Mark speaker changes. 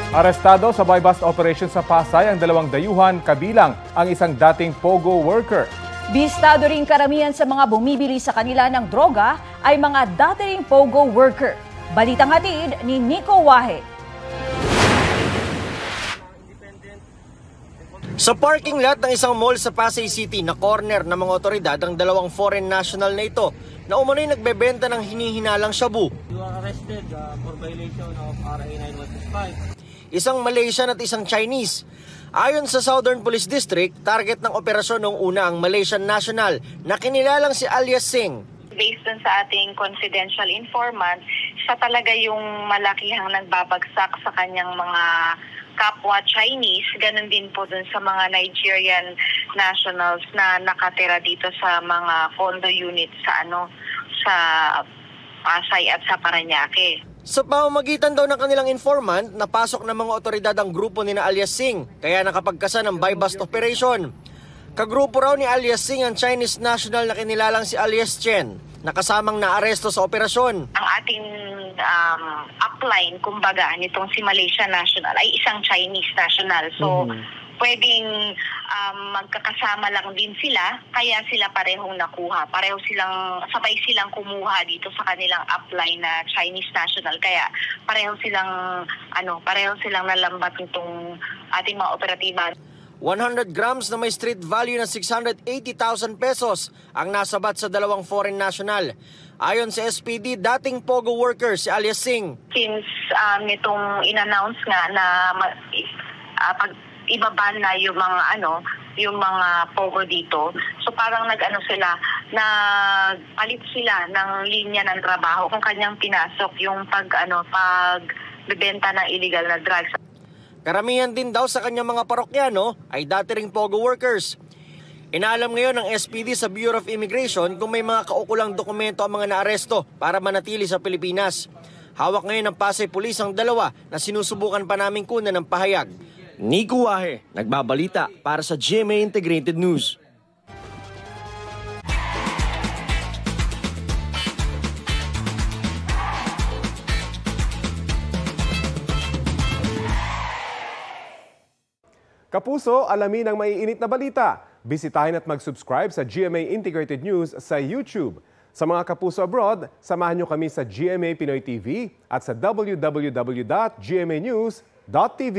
Speaker 1: Arestado sa buy-bust operation sa Pasay ang dalawang dayuhan kabilang ang isang dating POGO worker.
Speaker 2: Bistado rin karamihan sa mga bumibili sa kanila ng droga ay mga dating POGO worker. Balitang hatid ni Nico Wahe.
Speaker 3: Sa parking lot ng isang mall sa Pasay City na corner ng mga otoridad ang dalawang foreign national na ito na umano'y nagbebenta ng hinihinalang shabu.
Speaker 4: You are arrested for violation of RA 9165.
Speaker 3: Isang Malaysian at isang Chinese. Ayon sa Southern Police District, target ng operasyon noong una ang Malaysian national na kinilalang si Alias Singh.
Speaker 5: Based dun sa ating confidential informant, siya talaga yung malakihang nagbabagsak sa kanyang mga kapwa Chinese, ganun din po dun sa mga Nigerian nationals na nakatira dito sa mga condo units sa sa Pasay at sa Parañaque.
Speaker 3: Sa pamamagitan daw ng kanilang informant, napasok ng mga otoridad ang grupo ni Alias Singh, kaya nakapagkasa ng buy-bust operation. Kagrupo raw ni Alias Singh ang Chinese national na kinilalang si Alias Chen, na kasamang naaresto sa operasyon.
Speaker 5: Ang ating upline, kumbaga, nitong si Malaysia national ay isang Chinese national. So, pwedeng magkakasama lang din sila, kaya sila parehong nakuha. Sabay silang kumuha dito sa kanilang upline na Chinese national. Kaya pareho silang nalambat nitong ating mga operatiba.
Speaker 3: 100 grams na may street value na 680,000 pesos ang nasabat sa dalawang foreign national. Ayon sa SPD, dating POGO worker si Alias Singh.
Speaker 5: Since nitong in-announce nga na pag ibaban na yung mga POGO dito, so parang palit sila ng linya ng trabaho kung kanyang pinasok yung pagbebenta ng illegal na drugs.
Speaker 3: Karamihan din daw sa kanyang mga parokyano ay dati ring POGO workers. Inaalam ngayon ng SPD sa Bureau of Immigration kung may mga kaukulang dokumento ang mga naaresto para manatili sa Pilipinas. Hawak ngayon ng Pasay Police ang dalawa na sinusubukan pa naming kunan ng pahayag. Nico Wahe, nagbabalita para sa GMA Integrated News.
Speaker 1: Kapuso, alamin ang maiinit na balita. Bisitahin at mag-subscribe sa GMA Integrated News sa YouTube. Sa mga kapuso abroad, samahan nyo kami sa GMA Pinoy TV at sa www.gmanews.tv.